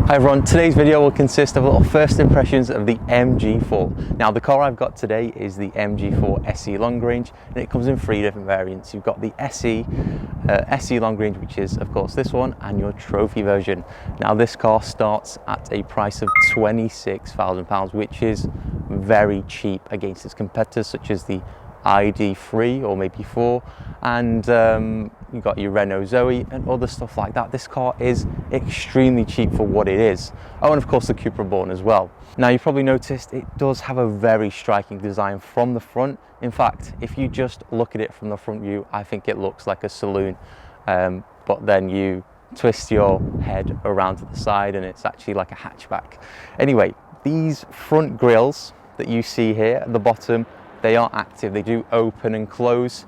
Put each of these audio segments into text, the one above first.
Hi everyone, today's video will consist of a little first impressions of the MG4. Now the car I've got today is the MG4 SE Long Range, and it comes in three different variants. You've got the SE Long Range, which is of course this one, and your trophy version. Now this car starts at a price of £26,000, which is very cheap against its competitors such as the ID3 or maybe 4, and you've got your Renault Zoe and other stuff like that. This car is extremely cheap for what it is. Oh, and of course the Cupra Born as well. Now you've probably noticed it does have a very striking design from the front. In fact, if you just look at it from the front view, I think it looks like a saloon, but then you twist your head around to the side and it's actually like a hatchback. Anyway, these front grills that you see here at the bottom, they are active. They do open and close.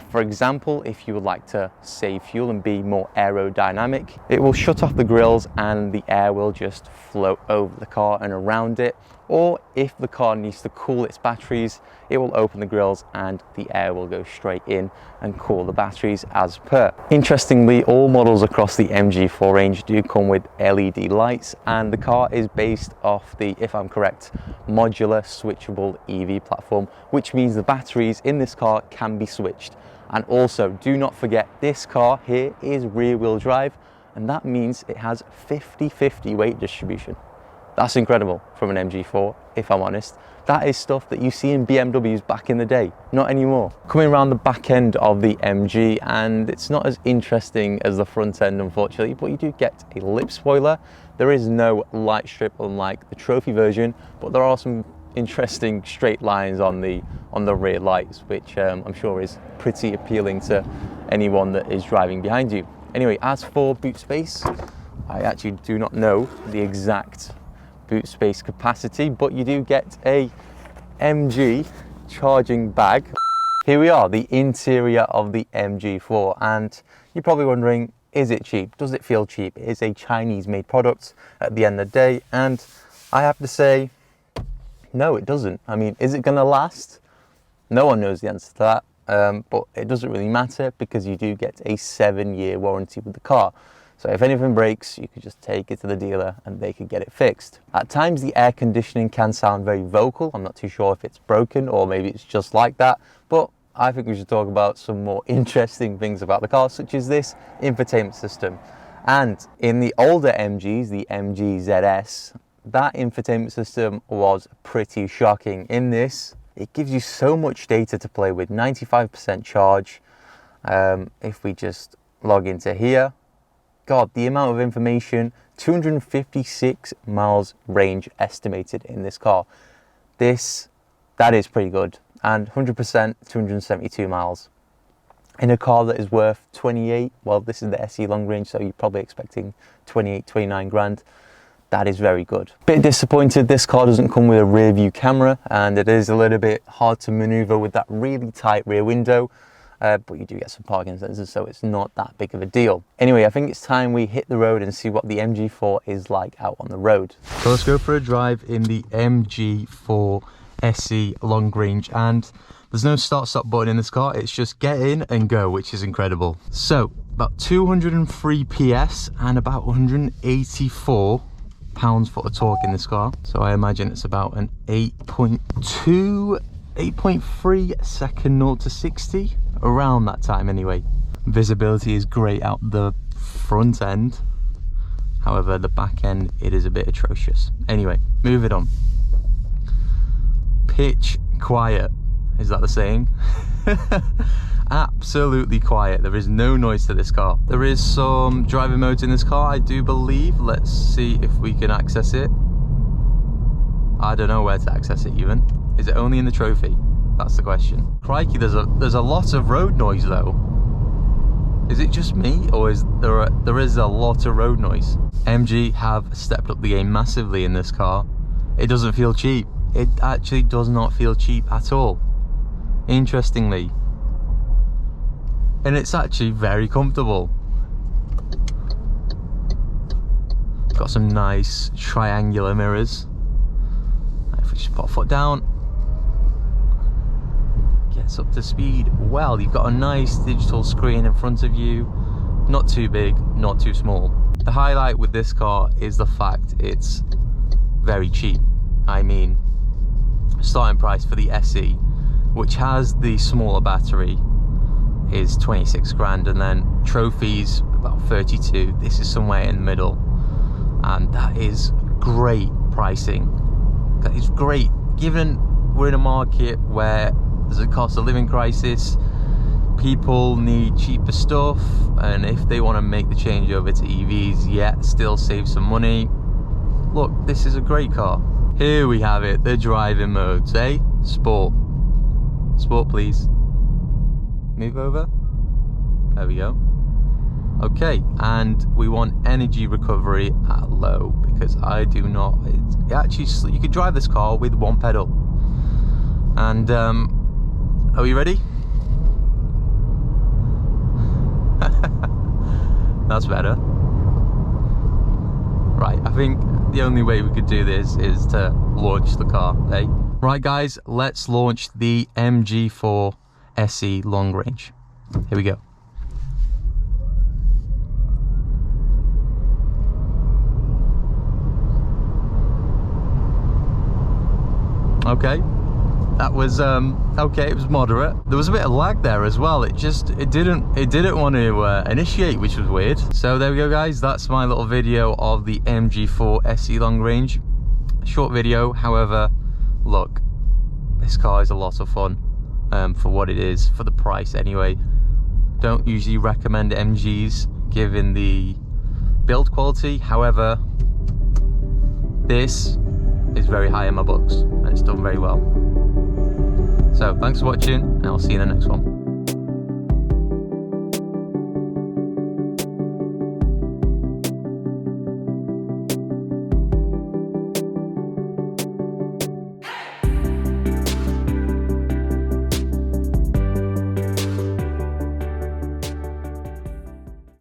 For example, if you would like to save fuel and be more aerodynamic, it will shut off the grills and the air will just flow over the car and around it. Or if the car needs to cool its batteries, it will open the grills and the air will go straight in and cool the batteries as per. Interestingly, all models across the MG4 range do come with LED lights, and the car is based off the, if I'm correct, modular switchable EV platform, which means the batteries in this car can be switched. And also, do not forget, this car here is rear wheel drive, and that means it has 50-50 weight distribution. That's incredible from an MG4, if I'm honest. That is stuff that you see in BMWs back in the day, not anymore. Coming around the back end of the MG, and it's not as interesting as the front end, unfortunately, but you do get a lip spoiler. There is no light strip unlike the trophy version, but there are some interesting straight lines on the rear lights, which I'm sure is pretty appealing to anyone that is driving behind you. Anyway, as for boot space, I actually do not know the exact boot space capacity, but you do get a MG charging bag. Here we are, the interior of the MG4, and you're probably wondering, is it cheap? Does it feel cheap? It is a Chinese made product at the end of the day, and I have to say, no, it doesn't. I mean, is it gonna last? No one knows the answer to that, but it doesn't really matter because you do get a 7-year warranty with the car. So if anything breaks, you could just take it to the dealer and they could get it fixed. At times the air conditioning can sound very vocal. I'm not too sure if it's broken or maybe it's just like that, but I think we should talk about some more interesting things about the car, such as this infotainment system. And in the older MGs, the MG ZS, that infotainment system was pretty shocking. In this, it gives you so much data to play with, 95% charge. If we just log into here, God, the amount of information, 256 miles range estimated in this car. That is pretty good. And 100%, 272 miles. In a car that is worth 28, well, this is the SE Long Range, so you're probably expecting 28, 29 grand. That is very good. Bit disappointed this car doesn't come with a rear view camera, and it is a little bit hard to maneuver with that really tight rear window. But you do get some parking sensors, so it's not that big of a deal. Anyway, I think it's time we hit the road and see what the MG4 is like out on the road. So let's go for a drive in the MG4 SE Long Range, and there's no start-stop button in this car. It's just get in and go, which is incredible. So about 203 PS and about 184 pounds-foot of torque in this car. So I imagine it's about an 8.3 second 0 to 60, around that time anyway. Visibility is great out the front end, however the back end, it is a bit atrocious. Anyway, move it on. Pitch quiet, is that the saying? Absolutely quiet. There is no noise to this car. There is some driving modes in this car, I do believe. Let's see if we can access it. I don't know where to access it even. Is it only in the trophy? That's the question. Crikey, there's a lot of road noise though. Is it just me, or is there is a lot of road noise? MG have stepped up the game massively in this car. It doesn't feel cheap. It actually does not feel cheap at all, interestingly. And it's actually very comfortable. Got some nice triangular mirrors. If we just put a foot down, gets up to speed well. You've got a nice digital screen in front of you, not too big, not too small. The highlight with this car is the fact it's very cheap. I mean, starting price for the SE, which has the smaller battery, is 26 grand, and then trophies about 32. This is somewhere in the middle, and that is great pricing. That is great, given we're in a market where there's a cost of living crisis. People need cheaper stuff, and if they want to make the change over to EVs yet still save some money, look, this is a great car. Here we have it, the driving modes, eh? Sport, please. Move over. There we go. Okay, and we want energy recovery at low, because I do not. It actually, you could drive this car with one pedal. And are we ready? That's better. Right, I think the only way we could do this is to launch the car, eh? Right guys, let's launch the MG4 SE Long Range. Here we go. Okay, that was okay. It was moderate. There was a bit of lag there as well. It didn't want to initiate, which was weird. So there we go, guys. That's my little video of the MG4 SE Long Range. Short video, however, look, this car is a lot of fun for what it is, for the price anyway. Don't usually recommend MGs given the build quality. However, this is very high in my books and it's done very well. So thanks for watching, and I'll see you in the next one.